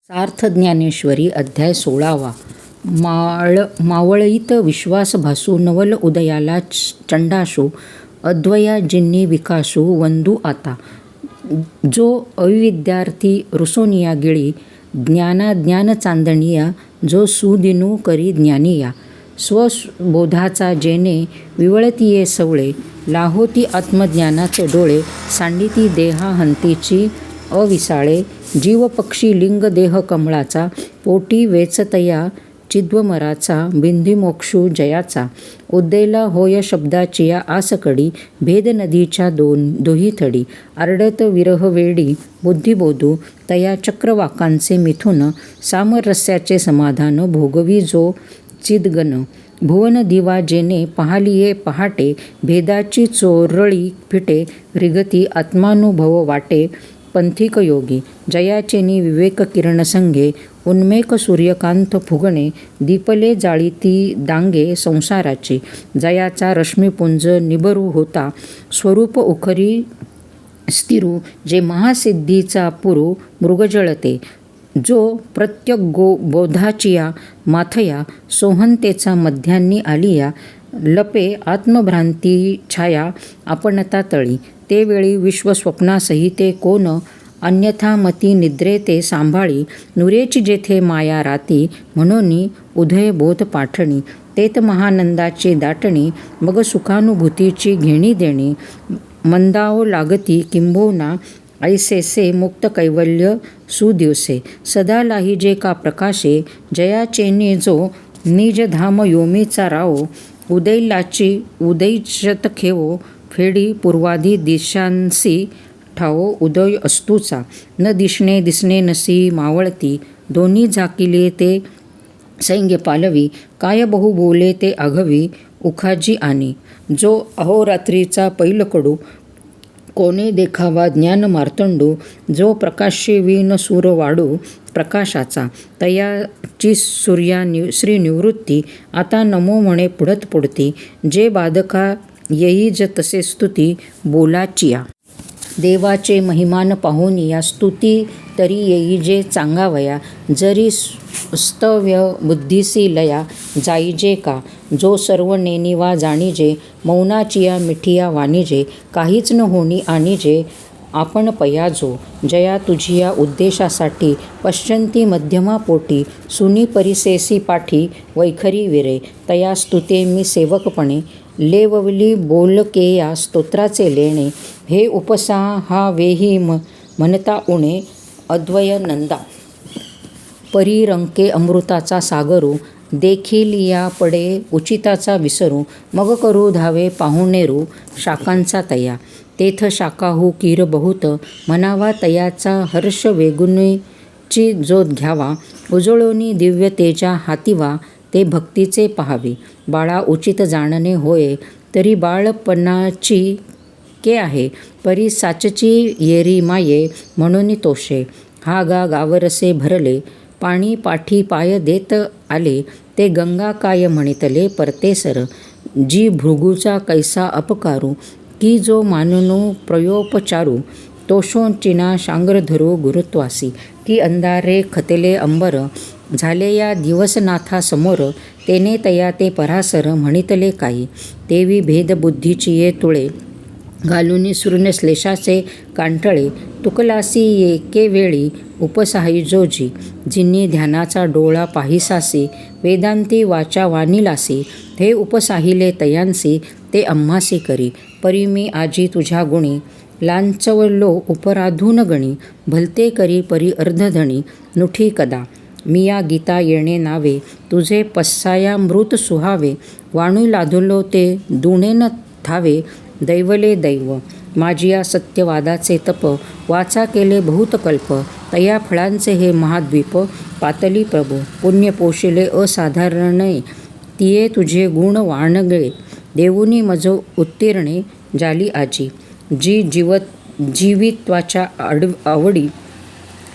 सार्थ ज्ञानेश्वरी अध्याय 16वा. मावळीत विश्वास भासू नवल उदयाला चंडाशू अद्वया जिन्नी विकासू वंदू आता. जो अविद्यार्थी रुसोनिया गिळी ज्ञान चांदणिया जो सुदिनू करी ज्ञानिया. स्वबोधाचा जेने विवळतीये सवळे लाहोती आत्मज्ञानाचे डोळे सांडिती देहा हंतीची अविसाळे. जीव पक्षी लिंग देह कमळाचा पोटी वेचतया चिद्वमराचा बिंदुमोक्षू जयाचा. उद्देला होय शब्दाचिया आसकडी भेद नदीच्या दोही थडी. आरडत विरहवेडी बुद्धिबोधू तया चक्रवाकांचे मिथुन. सामरस्याचे समाधान भोगवी जो चिदगन. भुवन दिवा जेने पाहलिये पहाटे भेदाची चोरळी फिटे. रिगती आत्मानुभव वाटे पंथिक योगी. जयाचेनी विवेक किरण संगे उन्मेक सूर्यकांत फुगणे. दीपले जाळीती दांगे संसाराची. जयाचा रश्मिपुंज निबरू होता स्वरूप उखरी स्थिरू. जे महासिद्धीचा पुरू मृगजळते. जो प्रत्यक बोधाचिया माथया सोहंतेचा मध्यान्नी आलिया. लपे आत्मभ्रांती छाया आपणता तळी. ते वेळी विश्वस्वप्नासहिते कोण अन्यथा मती निद्रे ते सांभाळी. नुरेची जेथे माया राती म्हणूनी उदय बोध पाठणी. तेत महानंदाची दाटणी मग सुखानुभूतीची घेणी देणी. मंदाओ लागती किंबहुना ऐसेसे मुक्त कैवल्य सुदिवसे. सदा लाहिजे का प्रकाशे जयाचेनी जो निजधाम योमीचा रावो. उदैलाची उदैशत खेवो फेडी पूर्वाधी दिशांसी ठावो उदय अस्तूचा. न दिसणे नसी मावळती दोन्ही झाकिले ते सैंग्य पालवी. काय बहु बोले ते आघवी उखाजी आनी. जो अहोरात्रीचा पैलकडू कोणे देखावा ज्ञान मार्तंडू. जो प्रकाशी विन सूर वाढू प्रकाशाचा तयाची सूर्या श्रीनिवृत्ती. आता नमो म्हणे पुढत पुढती जे बाधका येईज तसे स्तुती बोलाचिया. देवाचे महिमान पाहुनिया स्तुती तरी येईजे चांगावया. जरी स्तव्य बुद्धीसी लया जाईजे का. जो सर्व नेनिवा जाणीजे मौनाचिया मिठिया वाणिजे. काहीच न होणी आणिजे आपण पयाजो. जया तुझिया उद्देशासाठी पश्चंती मध्यमा पोटी. सुनी परिसेसी पाठी वैखरी विरे. तया स्तुते मी सेवकपणे लेवली बोलकेया स्तोत्राचे लेणे. हे उपसा हा वेही म्हणता उणे अद्वय नंदा. परिरंके अमृताचा सागरू देखील या पडे उचिताचा विसरू. मग करू धावे पाहुणेरू शाखांचा तया. तेथ शाखाहू कीर बहुत म्हणावा तयाचा हर्ष वेगुनीची जोत घ्यावा. उजळोनी दिव्य तेजा हातीवा ते भक्तीचे पहावे. बाळा उचित जाणणे होय तरी बाळपणाची के आहे. परी साचची येरी माये म्हणून तोषे. हा गावरसे भरले पाणी पाठी पाय देत आले. ते गंगा काय म्हणितले परतेसर. जी भृगूचा कैसा अपकारू की जो माननू प्रयोपचारू. तोषोचिना शांग्र धरू गुरुत्वासी की अंधारे खतेले अंबर. झाले या दिवसनाथा समोर तेने तया ते परासर म्हणितले काही. तेवी भेद बुद्धीची ये तुळे घालुनी शून्य श्लेषाचे कांठळे. तुकलासी एके वेळी उपसाहिजोजी जिनी ध्यानाचा डोळा पाहिसासी. वेदांती वाचा वानिलासी हे उपसाहिले तयांसी ते आम्हासी करी. परी मी आजी तुझ्या गुणी लांचवलो उपराधून गणी. भलते करी परी अर्धधणी नुठी कदा. मिया गीता येणे नावे तुझे पस्साया मृत सुहावे. वाणू लाधलो ते दुणेन थावे दैवले दैव. माझिया सत्यवादाचे तप वाचा केले बहुत कल्प. तया फळांचे हे महाद्वीप पातली प्रभू. पुण्य पोशिले असाधारणे तिये तुझे गुण वाणगळे. देऊनी मज उत्तीर्णे जाली आजी. जी जीवित्वाच्या आवडी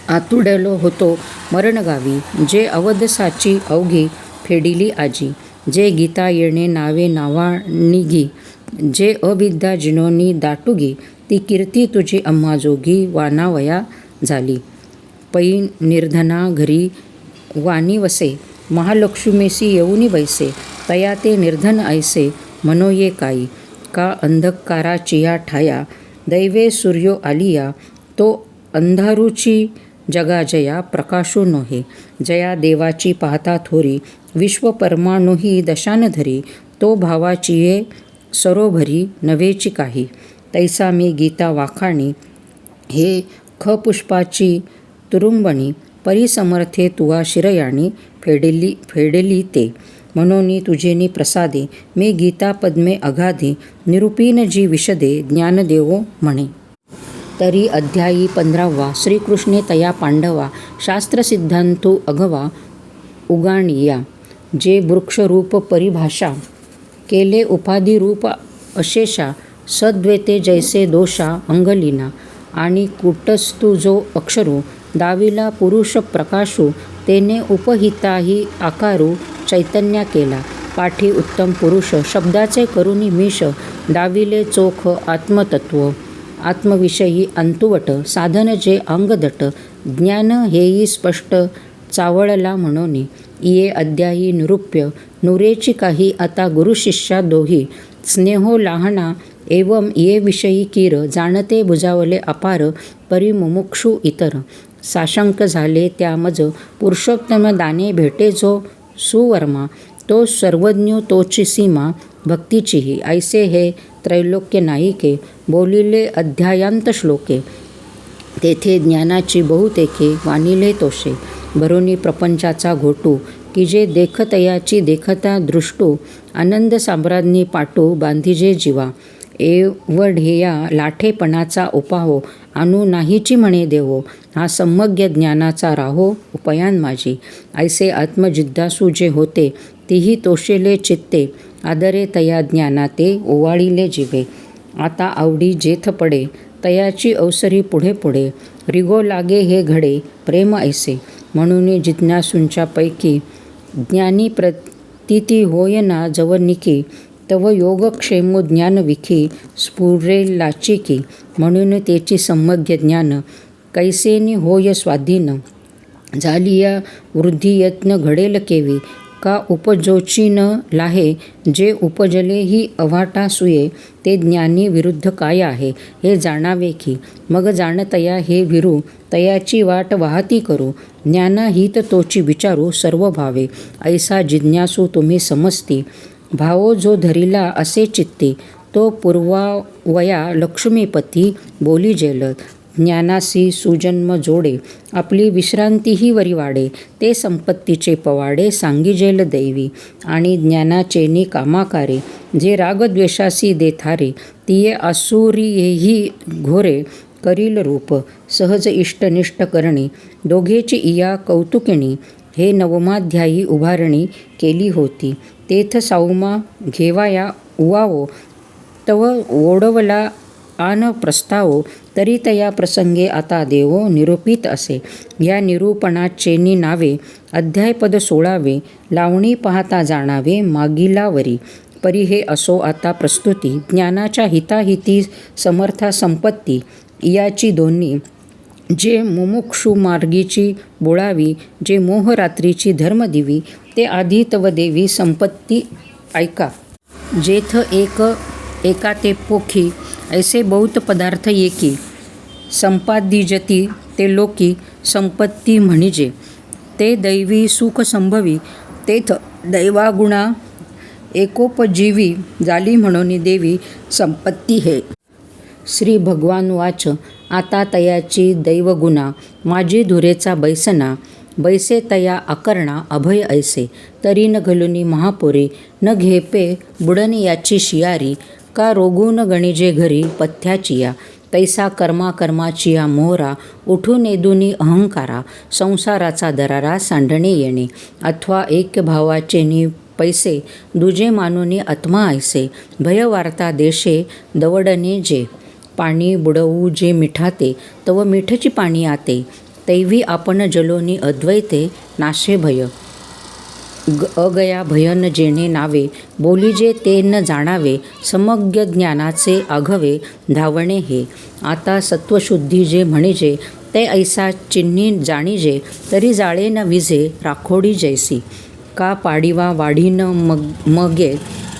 आतुडलो होतो मरणगावी. जे अवधसाची अवघी फेडिली आजी. जे गीता येणे नावे नावानिघी. जे अविद्या जिनोनी दाटुगी. ती कीर्ती तुझी आम्हा जोगी वानावया झाली. पै निर्धना घरी वाणी वसे, महालक्ष्मीसी येऊनी बैसे, तया ते निर्धन ऐसे मनोये काई. का अंधकाराचिया ठाया, दैवे सूर्यो आलिया, तो अंधारूची जगा जया प्रकाशो नोहे. जया देवाची पाहता थोरी, विश्व परमाणुही दशान धरी, तो भावाचिये सरोभरी नव्हेची काही. तैसा मी गीता वाखाणी, हे खपुष्पाची तुरुंबणी, परिसमर्थे तुवा शिरयाणी, फेडेली ते. मनोनी तुझेनी प्रसादे, मी गीता पद्मे अगाधे, निरुपीन जी विशदे, ज्ञानदेवो म्हणे. तरी अध्यायी 15वा. श्रीकृष्णे तया पांडवा, शास्त्रसिद्धांतू अगवा उगाणिया, जे वृक्षरूप परिभाषा, केले उपाधिरूप अशेषा, सद्वेते जैसे दोषा अंगलीना, आणि कुटस्तु जो अक्षरू, दाविला पुरुष प्रकाशू, तेने उपहिताही आकारू चैतन्या केला. पाठी उत्तम पुरुष, शब्दाचे करुणी मीश, दाविले चोख आत्मतत्व, आत्मविषयी अंतुवट, साधन जे अंगदट, ज्ञान हेही स्पष्ट चावळला म्हणोनी. इये अध्यायी निरूप्य, नुरेची काही आता गुरुशिष्या दोही, स्नेहो लहाना एवं ये विषयी कीर, जाणते बुजावले अपार, परिमुमुक्षु इतर. साशंक झाले त्या मज, पुरुषोत्तम दाने भेटे जो सुवर्मा, तो सर्वज्ञ तोची सीमा भक्तीचीही. ऐसे हे त्रैलोक्य नायिके, बोलिले अध्यायांत श्लोके, तेथे ज्ञानाची बहुतेके, वानिले तोषे. भरोनी प्रपंचाचा घोटू, की जे देखतयाची देखता दृष्टू, आनंद साम्राज्ञी पाटू बांधिजे जीवा. एवढेया लाठेपणाचा उपाहो, आणू नाहीची म्हणे देवो, हा सम्यक ज्ञानाचा राहो उपयान माझी. ऐसे आत्मजिज्ञासू जे होते, तीही तोषेले चित्ते, आदरे तया ज्ञानाते ओवाळिले जिवे. आता आवडी जेथ पडे, तयाची अवसरी पुढे पुढे, रिगो लागे हे घडे प्रेम ऐसे. म्हणून जिज्ञासूंच्या पैकी ज्ञानी प्रतीती होय ना जवनिकी, तव योगक्षेमो ज्ञान विखी, स्फुरेल लाचिकी. म्हणून तेची सम्यक ज्ञान कैसेनी होय स्वाधीन, झालिया वृद्धियत्न घडेल केवी. का उपजोची न लाहे, जे उपजले ही अवाटा सुये, ते ज्ञानी विरुद्ध काय आहे हे जाणावे की. मग जाणतया हे विरू, तयाची वाट वाहती करू, ज्ञानहित तोची विचारू सर्व भावे. ऐसा जिज्ञासू तुम्ही समजती, भावो जो धरिला असे चित्ती, तो पूर्वावया लक्ष्मीपती बोली जेल. ज्ञानासी सुजन्म जोडे, आपली विश्रांतीही वरी वाडे, ते संपत्तीचे पवाडे सांगिजेल दैवी. आणि ज्ञानाचेनी कामाकारे, जे रागद्वेषासी देथारे, तिये आसुरीयेही घोरे करील रूप. सहज इष्टनिष्ठ करणी, दोघेची इया कौतुकिणी, हे नवमाध्यायी उभारणी केली होती. तेथ साऊमा घेवाया उवावो, तव ओढवला आन प्रस्तावो, तरी तया प्रसंगे आता देवो निरूपित असे. या निरूपणाचेनी नावे अध्यायपद 16वे, लावणी पाहता जाणावे मागिलावरी. परी हे असो आता प्रस्तुती, ज्ञानाच्या हिताहिती समर्था संपत्ती, याची दोन्ही. जे मुमुक्षु मार्गीची बोळावी, जे मोहरात्रीची धर्मदिवी, ते आधी तव देवी संपत्ती ऐका. जेथ एका ते पोखी, ऐसे बहुत पदार्थ येकी, संपादिजती ते लोकी, संपत्ती म्हणिजे. ते दैवी सुख संभवी, तेथ दैवागुणा एकोपजीवी, झाली म्हणून देवी संपत्ती हे. श्री भगवान वाच, आता तयाची दैवगुणा, माझी धुरेचा बैसना, बैसे तया आकरणा अभय ऐसे. तरी न घलुनी महापुरी, न घेपे बुडन याची शियारी, का रोगून गणिजे घरी पथ्याचिया. तैसा कर्माचिया मोहरा, उठून येदुनी अहंकारा, संसाराचा दरारा सांडणे येणे. अथवा एक भावाचेनी पैसे, दुजे मानोनी आत्मा ऐसे. भय वार्ता देशे दवडणे जे, पाणी बुडवू जे मिठाते, तव मिठची पाणी आते. तैवी आपण जलोनी अद्वैते, नाशे भय. अगया भयन जेणे नावे, बोली जे ते न जाणावे, समग्र ज्ञानाचे आघवे धावणे हे. आता सत्वशुद्धी जे म्हणिजे, ते ऐसा चिन्ही जाणीजे तरी जाळे न विझे राखोडी जैसी. का पाडिवा वाढीन मगे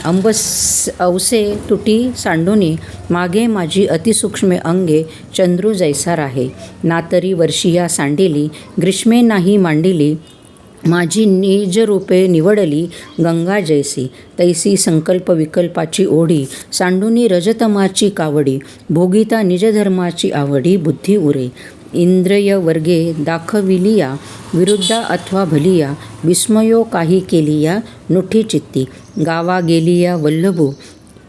अवसे तुटी सांडुनी मागे माझी अतिसूक्ष्मे अंगे चंद्रू जैसा राहे. नातरी वर्षिया सांडिली ग्रीष्मे नाही मांडिली माझी निज रूपे निवडली गंगा जैसी. तैसी संकल्प विकल्पाची ओढी सांडुनी रजतमाची कावडी भोगिता निजधर्माची आवडी बुद्धी उरे. इंद्रिय वर्गे दाखविलिया विरुद्धा अथवा भलिया विस्मयो काही केलिया नुठी चित्ती. गावा गेलिया वल्लभू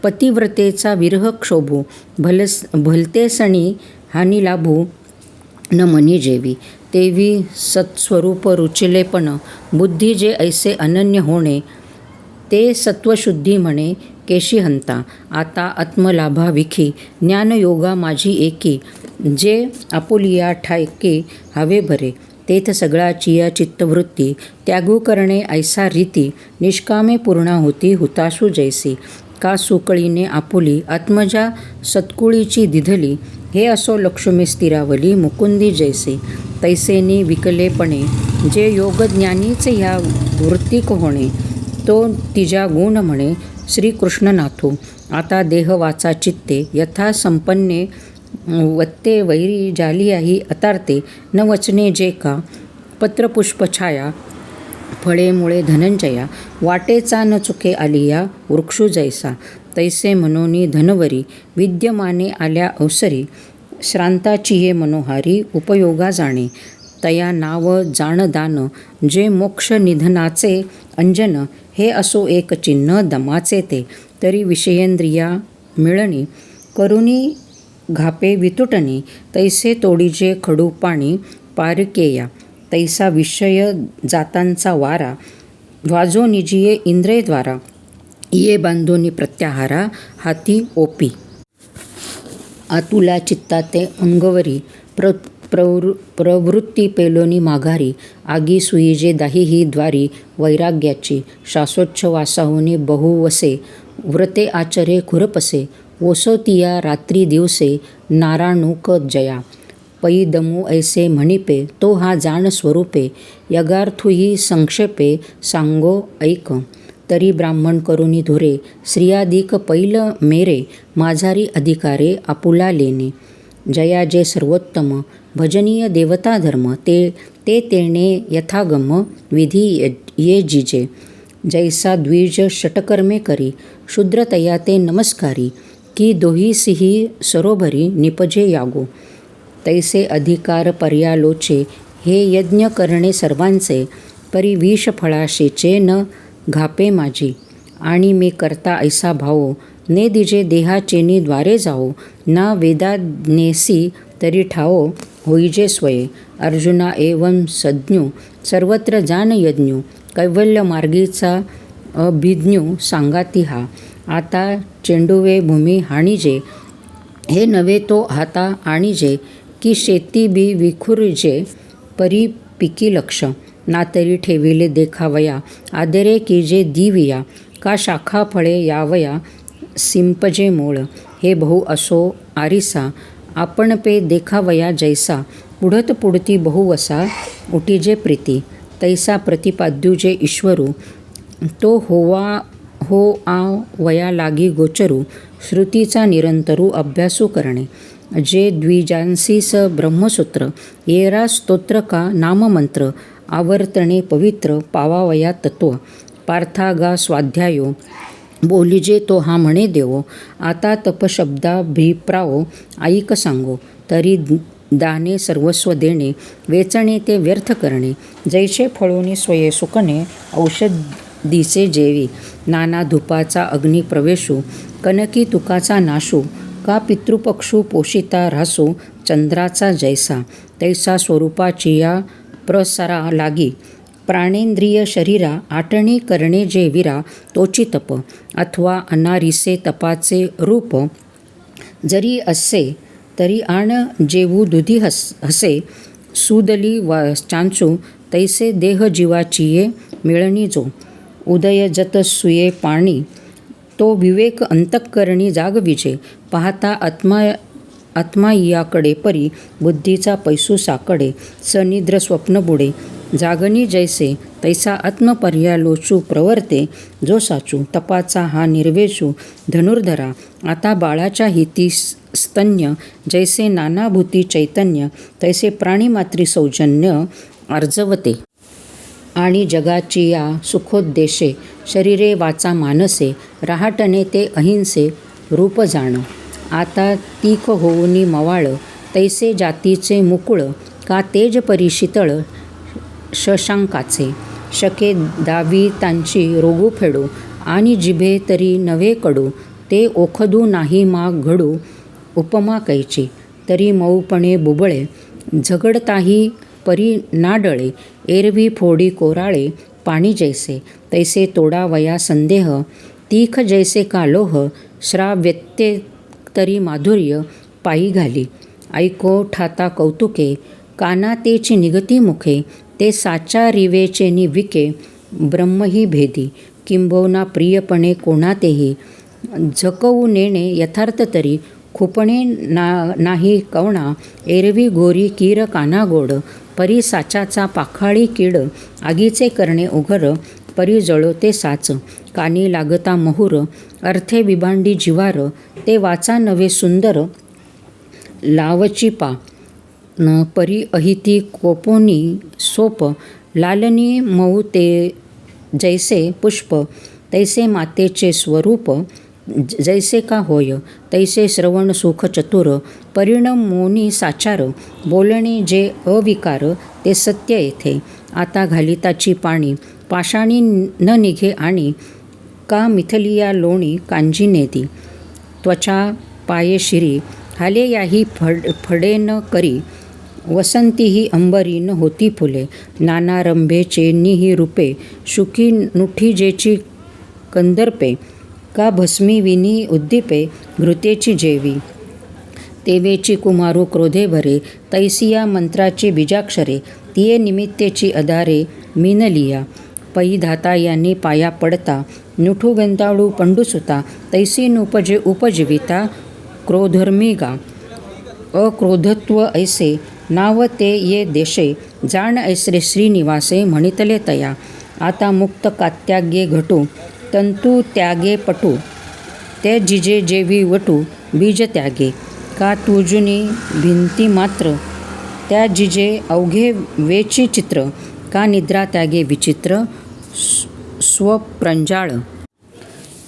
पतिव्रतेचा विरह क्षोभू भलते सणी हानी लाभू न मनी जेवी. तेवी सत्स्वरूप रुचिलेपण बुद्धी जे ऐसे अनन्य होणे ते सत्वशुद्धी म्हणे केशी हंता. आता आत्मलाभा विखी ज्ञानयोगा माझी एकी जे आपुलिया ठाके हवे भरे. तेथ सगळाचिया चित्तवृत्ती त्यागू करणे ऐसा रीती निष्कामे पूर्णा होती हुताशू जैसी. का सुकळीने आपुली आत्मजा सत्कुळीची दिधली हे असो लक्ष्मी स्थिरावली मुकुंदी जैसे. तैसेनी विकलेपणे जे योगज्ञानीचे ह्या वृत्तिक होणे तो तिजा गुण म्हणे श्रीकृष्णनाथो. आता देह वाचा चित्ते यथा संपन्ने वत्ते वैरी जालियाही अतार्ते न वचने जे का पत्रपुष्प छाया फळे मुळे धनंजया वाटेचा न चुके आलिया वृक्षू जैसा. तैसे मनोनी धनवरी विद्यमाने आल्या अवसरी श्रांताची ये मनोहारी उपयोगा जाणे. तया नाव जाणदान जे मोक्ष निधनाचे अंजन हे असो एक चिन्ह दमाचे ते. तरी विषयेंद्रिया मिळणी करुणी घापे वितुटणी तैसे तोडीजे खडू पाणी पारकेया. तैसा विषय जातांचा वारा वाजो निजिये इंद्रियद्वारा ये बांधोनी प्रत्याहारा हाती ओपी. आतुला चित्ताते अंगवरी प्रवृत्ती पेलोनी माघारी आगी सुईजे दाही द्वारी वैराग्याची. श्वासोच्छवासाहुनी बहुवसे व्रते आचरे खुरपसे ओसोतिया रात्री दिवसे नाराणूक जया. पै दमू ऐसे म्हणिपे तो हा जाण स्वरूपे यगार्थुही संक्षेपे सांगो ऐक. तरी ब्राह्मण करुणी धुरे स्त्रियादिक पैल मेरे माझारी अधिकारे आपुला लेणे. जया जे सर्वोत्तम भजनीय देवता धर्म ते तेणे यथागम विधी ये जिजे. जैसा द्विज षटकर्मे करी शूद्रतया ते नमस्कारी की दोहीसिही सरोभरी निपजे यागो. तैसे अधिकार पर्यालोचे हे यज्ञ करणे सर्वांचे परी विष फळाशेचे न घापे माझी. आणि मी करता ऐसा भावो ने दिजे देहाचेनी द्वारे जाओ ना वेदाज्ञेसी तरी ठाओ होईजे स्वये. अर्जुना एवं सज्ञू सर्वत्र जान यज्ञू कैवल्य मार्गीचा अभिज्ञू सांगाती हा. आता चेंडुवे भूमी हाणीजे हे नव्हे तो हाता आणीजे की शेती बी विखुरजे परी पिकी लक्ष. ना तरी ठेविले देखावया आदरे की जे दिविया का शाखा फळे यावया सिंपजे मूळ. हे बहु असो आरिसा आपण पे देखावया जैसा पुढत पुढती बहुवसा उटीजे प्रीती. तैसा प्रतिपाद्युजे ईश्वरू तो हो आ वया लागी गोचरू श्रुतीचा निरंतरू अभ्यासू करणे. जे द्विजांसीस ब्रह्मसूत्र येरा स्तोत्र का नाममंत्र आवर्तणे पवित्र पावावया तत्व. पार्थागा स्वाध्यायो बोलिजे तो हा म्हणे देवो आता तपशब्दाभिप्राओ ऐक सांगो. तरी दाने सर्वस्व देणे वेचणे ते व्यर्थ करणे जैसे फळोनी स्वये सुकणे औषधीचे जेवी. नाना धुपाचा अग्नी प्रवेशू कनकी तुकाचा नाशू का पितृपक्षू पोषिता रासू चंद्राचा जैसा. तैसा स्वरूपाची या प्रसारा लागी प्राणेंद्रिय शरीरा आटणी करणे जे वीरा तोची तप. अथवा अनारिसे तपाचे रूप जरी असे तरी आण जेवू दुधी हसे सुदली चांचू तैसे देह जीवाचिये मिळणी जो. उदय जत सुये पाणी तो विवेक अंतःकरणी जागविजे पाहता आत्मा याकडे परी बुद्धीचा पैसू साकडे सनिद्र स्वप्न बुडे जागणी जैसे तैसा आत्मपर्यालोचू प्रवर्ते जो साचू तपाचा हा निर्वेशू धनुर्धरा आता बाळाच्या हिती स्तन्य जैसे नानाभूती चैतन्य तैसे प्राणीमात्री सौजन्य आर्जवते आणि जगाची या सुखोद्देशे शरीरे वाचा मानसे रहाटणे ते अहिंसे रूप जाण आता तीख होऊनी मवाळ तैसे जातीचे मुकुळ का तेज परी शीतळ शशांकाचे शके दावी त्यांची रोगू फेडू आणि जिभे तरी नवे कडू ते ओखदू नाही माग घडू उपमा कैची तरी मऊपणे बुबळे झगडताही परी नाडळे एरवी फोडी कोराळे पाणी जैसे तैसे तोडावया संदेह तीख जैसे कालोह श्राव्यत्ये तरी माधुर्य पायी घाली ऐको ठाता कौतुके काना तेची निगती मुखे ते साचा रिवेचे निविके ब्रह्मही भेदी किंबहुना प्रियपणे कोणातेही झकवू नेणे यथार्थ तरी खुपणे नाही कवणा एरवी गोरी कीर काना गोड परी साचाचा पाखाळी कीड आगीचे करणे उघर परी जळोते साच कानी लागता महुर अर्थे विभांडी जिवार ते वाचा नवे सुंदर लावची पा परी अहिती कोपोनी सोप लालनी मऊ ते जैसे पुष्प तैसे मातेचे स्वरूप जैसे का होय तैसे श्रवण सुख चतुर परिणम मोनी साचार बोलणे जे अविकार ते सत्य येथे आता घालिताची पाणी पाषाणी न निघे आणि का मिथलिया लोणी कांजी नेदी त्वचा पाये शिरी हाले याही फडे न करी वसंतीही अंबरी न होती फुले नाना रंभेचे निही रूपे शुकी नुठीजेची कंदर्पे का भस्मी विनी उद्दीपे घृतेची जेवी तेवेची कुमारू क्रोधे भरे तैसिया मंत्राची बीजाक्षरे तिये निमित्तेची अधारे मीनलिया पै धाता यांनी पाया पडता नुठू गंताळू पंडुसुता तैसी नुपजे उपजीविता क्रोधर्मी गा अक्रोधत्व ऐसे नाव ते ये देशे जाण ऐसरे श्रीनिवासे म्हणितले तया आता मुक्त कात्यागे घटू तंतू त्यागे पटू ते जिजे जेवी वटू बीज त्यागे का तुजुनी भिंती मात्र त्या जिजे अवघे वेची चित्र का निद्रा त्यागे विचित्र स्वप्रांजाळ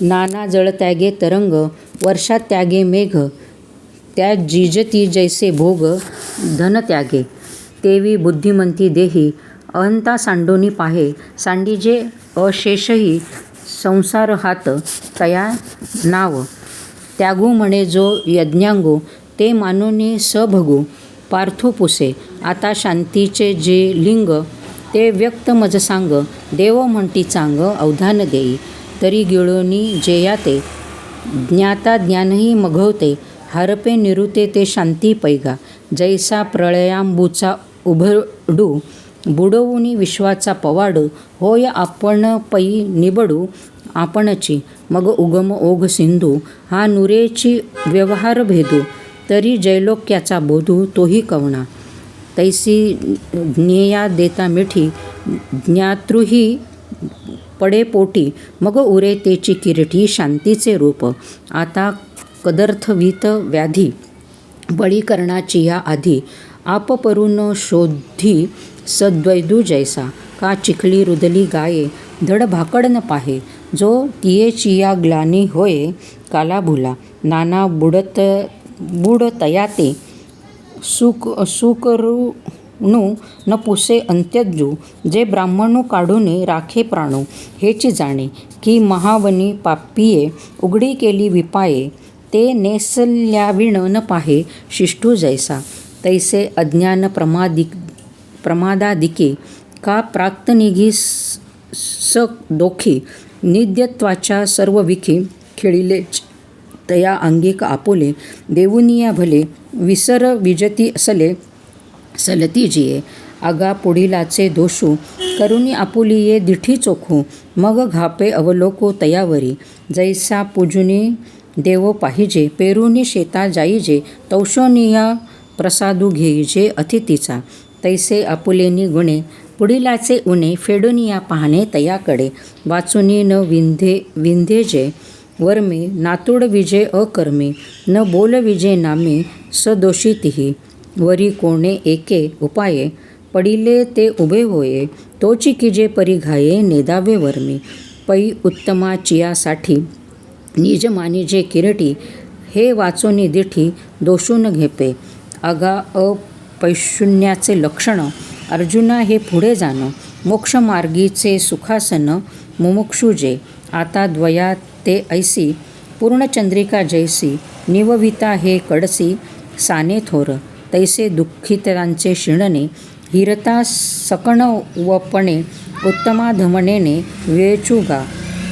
नाना जळ त्यागे तरंग वर्षात त्यागे मेघ त्या जिजती जैसे भोग धन त्यागे तेवी बुद्धिमंती देही अहंता सांडोनी पाहे सांडीजे अशेषही संसार हात तया नाव त्यागू म्हणे जो यज्ञांगू ते मानोनी सभगू पार्थू पुसे आता शांतीचे जे लिंग ते व्यक्त मज सांग देव म्हणती चांग अवधान देई तरी गिळोनी जेयाते ज्ञाता ज्ञानही मघवते हरपे निरुते ते शांती पैगा जैसा प्रळयांबूचा उभडू बुडवूनी विश्वाचा पवाडू होय आपण पै निबडू आपणची मग उगम ओघ सिंधू हा नुरेची व्यवहार भेदू तरी जैलोक्याचा बोधू तोही कवणा तैसी ज्ञेया देता मिठी ज्ञातृही पडे पोटी मग उरे तेची किरटी शांतीचे रूप आता कदर्थवित व्याधी बळी करण्याची या आधी आप परून शोधी सद्वैदू जैसा का चिखली रुदली गाये धड भाकड न पाहे जो तियेची या ग्लानी होये काला भुला नाना बुड तयाते सुकरुणू न पुसे अंत्यजू जे ब्राह्मणू काढूने राखे प्राणू हेची जाणे की महावनी पापिये उघडी केली विपाये ते नेसल्याविण न पाहे शिष्टू जैसा तैसे अज्ञान प्रमादादिके का प्राक्तनिघी दोखी नित्यत्वाच्या सर्व विखी खेळिले तया अंगिक आपुले देऊनिया भले विसर विजती असले सलती जिये आगा पुढिलाचे दोषू करुणी आपुलिये दिठी चोखू मग घापे अवलोको तयावरी जैसा पूजुनी देव पाहिजे पेरुनी शेता जाईजे, तौशोनिया प्रसादू घेईजे अतिथीचा. तैसे आपुलेनी गुणे पुढिलाचे उणे, फेडुनिया पाहणे तयाकडे. वाचुनी न विंधेजे वर्मे, नातुड विजे अकर्मे. न बोल विजे नामे, सदोषितीही. वरी कोणे एके उपाये, पडिले ते उभे होये. तोची किजे परिघाये, नेदावे वर्मी. पै उत्तमाचियासाठी निज मानिजे किरटी, हे वाचोनी दिठी दोषून घेपे. आगा अपैशून्याचे लक्षण, अर्जुना हे पुढे जाणं. मोक्षमार्गीचे सुखासन मुमुक्षुजे. आता द्वया ते ऐसी, पूर्णचंद्रिका जैसी. निवविता हे कडसी साने थोर. तैसे दुःखितांचे शिणणे, हिरता सकणवपणे. उत्तमा धमनेने वेचुगा,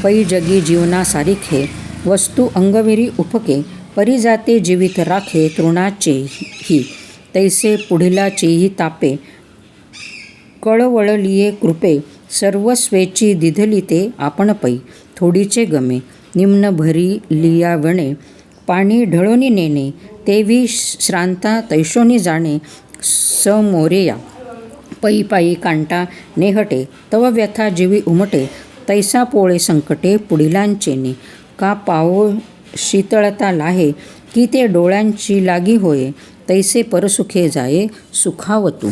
पै जगी जीवना सारिखे. वस्तू अंगविरी उपके, परिजाते जीवित राखे तृणाचेही. तैसे पुढिलाचेही तापे, कळवळलिये कृपे. सर्वस्वेची दिधली ते आपण पै. थोडीचे गमे, निम्न भरिलिया वणे. पाणी ढळोनी नेणे, तेवी श्रांता तैशोनी जाणे. समोरेया पै पायी कांटा नेहटे, तव व्यथा जीवी उमटे. तैसा पोळे संकटे पुढिलांचेने, का पावो शीतळता लाहे. की ते डोळ्यांची लागी होये, तैसे परसुखे जाये सुखावतू.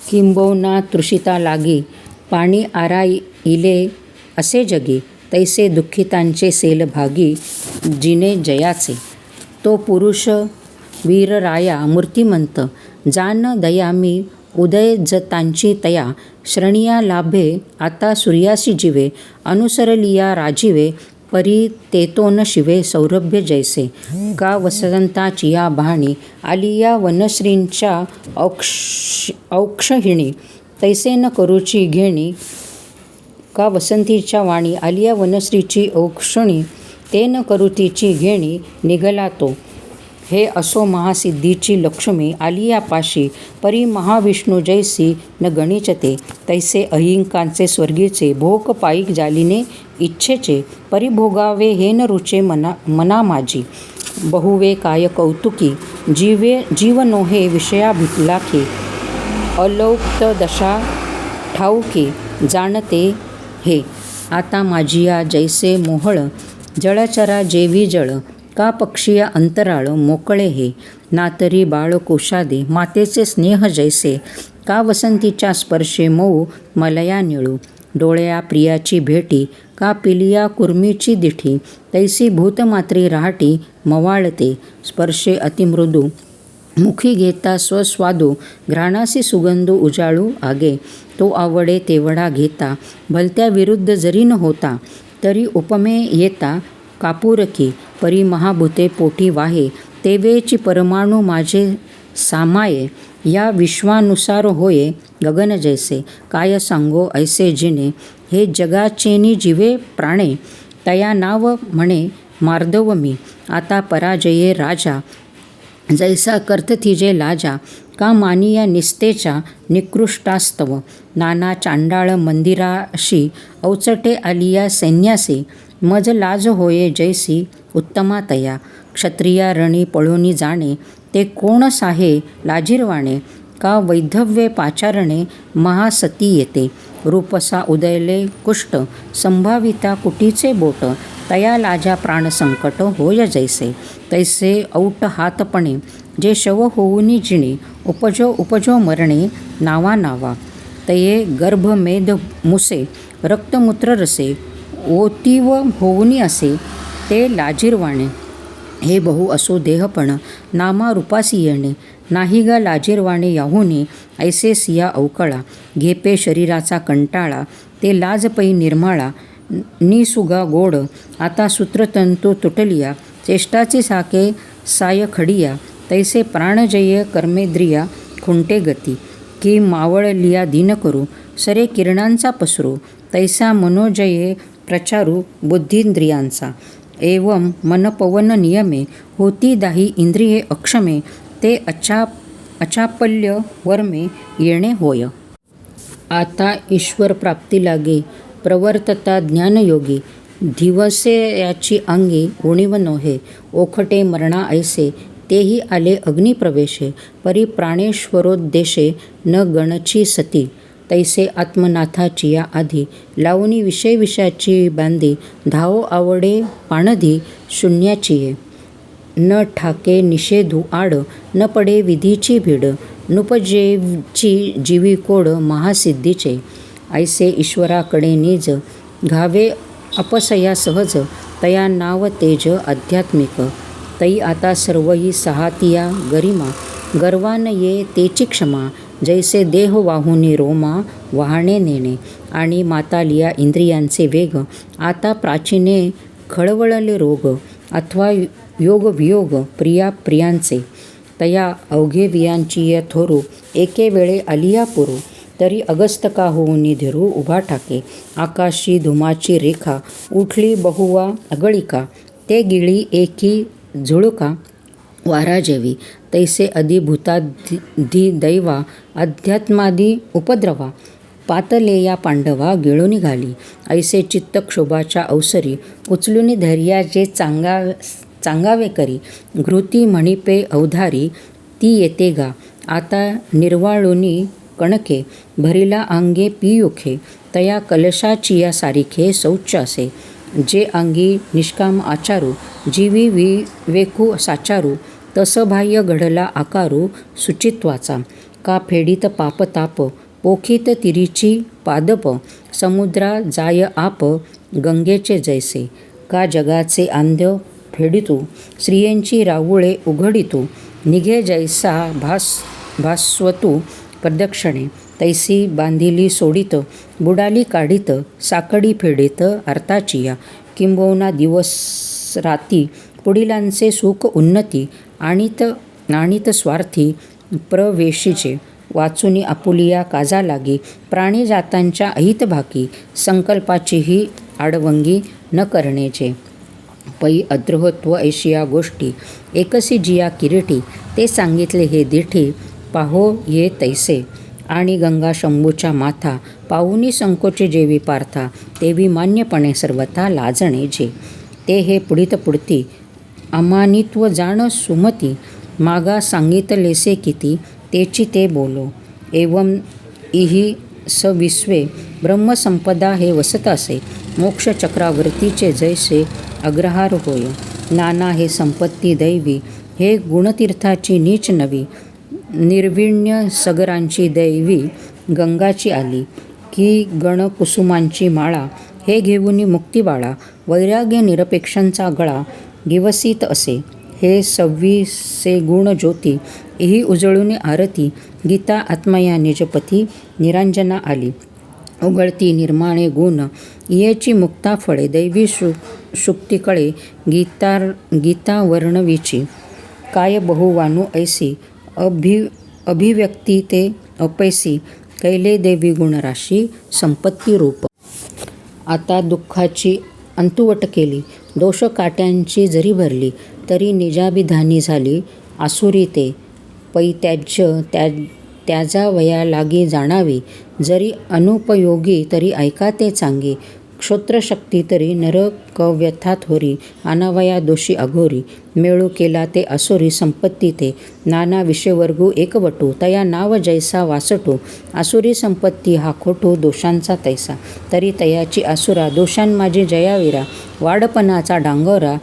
किंबहुना तृषिता लागी, पाणी आराइले असे जगी. तैसे दुःखितांचे सेल भागी, जिने जयाचे. तो पुरुष वीरराया मूर्तिमंत, जान दयामी उदयजतांची तया. श्रणिया लाभे आता सूर्यासी जीवे, अनुसरलिया राजीवे. परी तेतोन शिवे सौरभ्य जैसे. का वसंताचिया बहाणी, आलिया वनश्रींच्या औक्षहिणी. तैसे न करूची घेणी, का वसंतीच्या वाणी. आलिया वनश्रीची औक्षणी, ते न करुतीची घेणी. निघाला तो, हे असो महासिद्धीची लक्ष्मी. आलिया पाशी, परी महाविष्णू जैसी न गणिचते. तैसे अहिंकाचे स्वर्गीचे, भोग पाईक जालिने इच्छेचे. परिभोगावे हे न रुचे मना माझी. बहुवे काय कौतुकी, जीव नोहे विषयाभिलाखी. अलौक्त दशा ठाऊकी, जाणते हे. आता माझिया जैसे मोहळ, जळचरा जेवी जळ. का पक्षिया अंतराळ मोकळे हे. नातरी बाळ कोशादे, मातेचे स्नेह जैसे. का वसंतीच्या स्पर्शे मऊ मलया निळू. डोळ्या प्रियाची भेटी, का पिलिया कुर्मीची दिठी. तैसी भूतमात्री रहाटी मवाळते. स्पर्शे अतिमृदू, मुखी घेता स्वस्वादू. घ्राणासी सुगंधू उजाळू आगे. तो आवडे तेवढा घेता, भलत्या विरुद्ध जरी न होता. तरी उपमे येता कापूरकी, परी महाभूते पोटी वाहे. तेवेची परमाणू माझे सामाये, या विश्वानुसार होये गगन जैसे. काय सांगो ऐसे जिने, हे जगाचेनी जीवे प्राणे. तया नाव म्हणे मार्दव मी, आता पराजये राजा. जैसा कर्तथिजे लाजा, का मानिया निस्तेचा निकृष्टास्तव. नाना चांडाळ मंदिराशी, अवचटे आलिया सैन्यासी. मज लाज होये जैसी उत्तमा तया. क्षत्रिया रणी पळोनी जाणे, ते कोण साहे लाजिरवाणे. का वैधव्ये पाचारणे महासती येते. रूपसा उदयले कुष्ट, संभाविता कुटीचे बोट. तया लाजा प्राणसंकट होय जैसे. तैसे औट हातपणे, जे शव होऊनी जिणे. उपजो मरणे नावा नावा. तये गर्भमेध मुसे, रक्तमूत्र रसे. ओतीव होऊनी असे, ते लाजिरवाणे. हे बहु असो देहपण, नामा रूपासी येणे. नाही गा लाजिरवाणे याहुनी, ऐसे सिया अवकळा. घेपे शरीराचा कंटाळा, ते लाजपै निर्मळा. निसुगा गोड, आता सूत्रतंतू तुटलिया. चेष्टाची साके सायखडिया. तैसे प्राणजय कर्मेंद्रिया खुंटे गती. की मावळलिया दीन करू, सरे किरणांचा पसरू. तैसा मनोजये प्रचारू बुद्धींद्रियांचा. एवं मनपवन नियमे, होती दाही इंद्रिये अक्षमे. ते अचापल्य वर्मे येणे होय. आता ईश्वर प्राप्ती लागे, प्रवर्तता ज्ञानयोगी. दिवसे याची अंगी उणीव नोहे, ओखटे मरणा ऐसे तेही आले अग्निप्रवेशे, परी प्राणेश्वरोद्देशे न गणची सती, तैसे आत्मनाथाची या आधी लावणी विषय विषयाची बांधी, धावो आवडे पाणधी शून्याची ये, न ठाके निषेधू आड, न पडे विधीची भीड, नुपजेची जीवी कोड महासिद्धीचे, ऐसे ईश्वराकडे निज घावे अपसया सहज, तया नाव तेज आध्यात्मिक, तई आता सर्वही सहातिया गरिमा, गर्वान ये तेची क्षमा, जैसे देह वाहुनी रोमा वाहणे नेणे, आणि मातालिया इंद्रियांचे वेग, आता प्राचीने खळवळले रोग, अथवा योग वियोग प्रिया प्रियांचे, तया अवघे वियांची ये थोरू, एके वेळे आलिया पुरू, तरी अगस्तका होऊनी धीरू उभा ठाके, आकाशी धुमाची रेखा उठली बहुवा अगळिका, ते गिळी एकी झुळका वारा जेवी, तैसे अधिभूताधी दैवा अध्यात्मादी उपद्रवा, पातलेया पांडवा गिळून निघाली, ऐसे चित्तक्षोभाच्या अवसरी उचलून धैर्याचे चांगावे करी, घृती म्हणिपे अवधारी ती येते गा, आता निर्वाळुनी कणके भरिला अंगे पियुखे, तया कलशाचिया सारिखे शौच असे, जे अंगी निष्काम आचारू, जीवी विवेकू साचारू, तस बाह्य घडला आकारू सुचित्वाचा, का फेडीत पापताप पोखीत तिरीची पादप, समुद्रा जाय आप गंगेचे जैसे, का जगाचे आंध्य फेडितू, स्त्रियांची रावुळे उघडितू, निघे जैसा भास्वतू प्रदक्षिणे, तैसी बांधिली सोडित, बुडाली काढीत, साकडी फेडीत अर्थाचिया, किंबहुना दिवस राती पुढिलांचे सुख उन्नती, आणीत स्वार्थी प्रवेशीचे, वाचुनी आपुलिया काजा लागी, प्राणी जातांच्या अहित भाकी, संकल्पाचीही आडवंगी न करण्याचे, पै अद्रोहत्व ऐशिया गोष्टी, एकसी जिया किरीटी, ते सांगितले हे दिठी, पाहो ये तैसे, आणि गंगा शंभूच्या माथा, पाहुनी संकोचे जेवी पार्था, तेवी मान्यपणे सर्वथा लाजणे जे, ते हे पुढित पुढती अमानित्व जाण सुमती, मागा सांगितलेसे किती, तेची ते बोलो, एवं इहि सविश्वे ब्रह्मसंपदा हे वसत असे, मोक्ष चक्रावर्तीचे जैसे अग्रहार होय, नाना हे संपत्ती दैवी, हे गुणतीर्थाची नीच नवी, निर्विण्य सगरांची दैवी गंगाची आली, की गणकुसुमांची माळा, हे घेऊनी मुक्ती बाळा, वैराग्य निरपेक्षांचा गळा गिवसित असे, हे 26 गुण ज्योती, इही उजळून आरती, गीता आत्मया निजपती निरांजना आली, उघळती निर्माणे गुण, इयेची मुक्ता फळे, दैवी शुक्तिकळे गीता वर्णवीची, काय बहुवानू ऐसी, अभिव्यक्ती ते अपैसी, कैले देवी गुणराशी संपत्ती रूप, आता दुःखाची अंतुवट केली, दोष काट्यांची जरी भरली, तरी निजाभिधानी झाली आसुरी ते, पैत्याज्य त्याजा वया लागी जाणावी, जरी अनुपयोगी तरी ऐका ते चांगी, क्षोत्रशक्ती तरी नरकव्यथा थोरी, आनावया दोषी अघोरी, मेळू केला ते असुरी संपत्ती ते, नाना विषयवर्गू एकवटू, तया नाव जैसा वासटू, आसुरी संपत्ती हा खोटू, दोषांचा तैसा, तरी तयाची आसुरा, दोषांमाजी जयावीरा, वाडपणाचा डांगोरा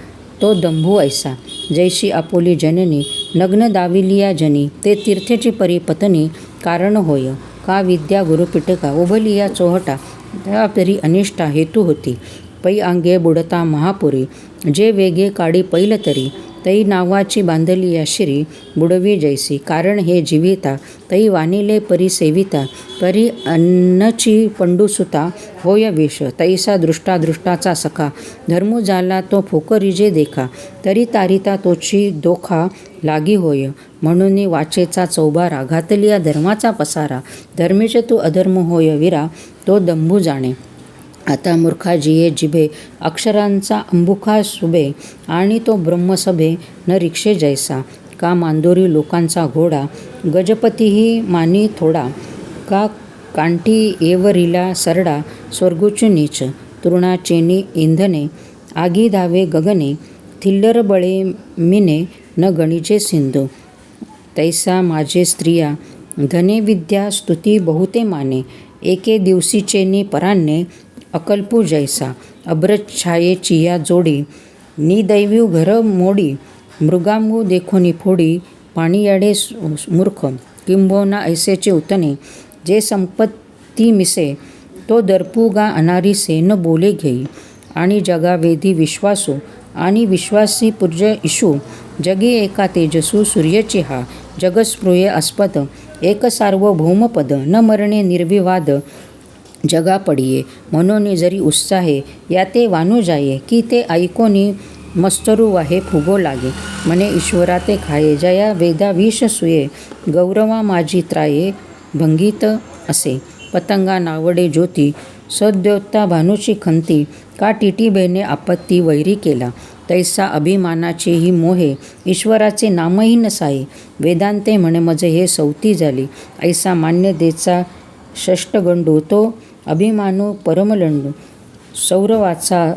तो दंभू ऐसा, जैशी आपुली जननी नग्न दाविलिया जनी, ते तीर्थेची परी पत्नी कारण होय, का विद्या गुरुपिटका उभलिया चोहटा, त्या तरी अनिष्टा हेतू होती, पै अंगे बुडता महापुरी, जे वेगे काढी पैल तरी, तई नावाची बांधली या शिरी, बुडवी जैसी, कारण हे जीविता, तई वानिले परी सेविता, परी अन्नची पंडुसुता होय विष, तैसा दृष्टाचा सखा, धर्मू झाला तो फोकरिजे देखा, तरी तारिता तोची दोखा लागी होय, म्हणून वाचेचा चौबारा, घातलिया धर्माचा पसारा, धर्मीचे तू अधर्म होय विरा, तो दंभू जाणे, आता मूर्खाजिये जिभे अक्षरांचा अंबुखा सुभे, आणि तो ब्रह्मसभे न रिक्षे जैसा, का मांदोरी लोकांचा घोडा, गजपतीही मानी थोडा, का कांठी येवरिला सरडा, स्वर्गोच्च नीच, तृणाचेनी इंधने आगी धावे गगने थिल्लर बळे मिने न गणिजे सिंधू तैसा माझे स्त्रिया धने विद्या स्तुती बहुते माने एके दिवसीचेनी परान्ने अकल्पू जैसा अभ्रछाये चिया जोडी निदैवीव घर मोडी मृगांगू देखोनी फोडी पाणीयाडे मूर्ख किंबोना ऐसेचे उतने जे संपत्ती मिसे तो दर्पू गा अनारीसे न बोले घेई आणि जगावेधी विश्वासू आणि विश्वासी पूज्य इशू जगी एका तेजसू सूर्यची हा जगस्पृहे आस्पद एक सार्वभौमपद न मरणे निर्विवाद जगा पडिये म्हणून जरी उत्साहे या ते वानू जाये की ते ऐकोनी मस्तरू वाहे फुगो लागे म्हणे ईश्वरा ते खाये जया वेदा विष सुये गौरवा माझी त्राये भंगीत असे पतंगा नावडे ज्योती सद्योता भानुची खंती का टिटी बेने आपत्ती वैरी केला तैसा अभिमानाचेही मोहे ईश्वराचे नामही नसाये वेदांते म्हणे मजे हे सौती झाली ऐसा मान्य देचा षष्टगंडू तो अभिमानू परमलंडू सौरवाचा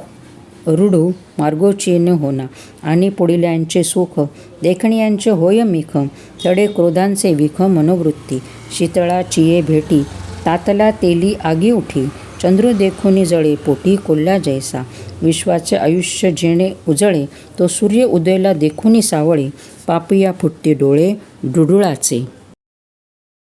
रुडू मार्गोचीन होना आणि पुढिल्यांचे सुख देखणियांचे होय मिख तडे क्रोधांचे विख मनोवृत्ती शीतळा चिये भेटी तातला तेली आगी उठी चंद्रू देखोनी जळे पोटी कोल्हा जैसा विश्वाचे आयुष्य जेणे उजळे तो सूर्य उदयला देखोनी सावळे पापिया फुटते डोळे डुडुळाचे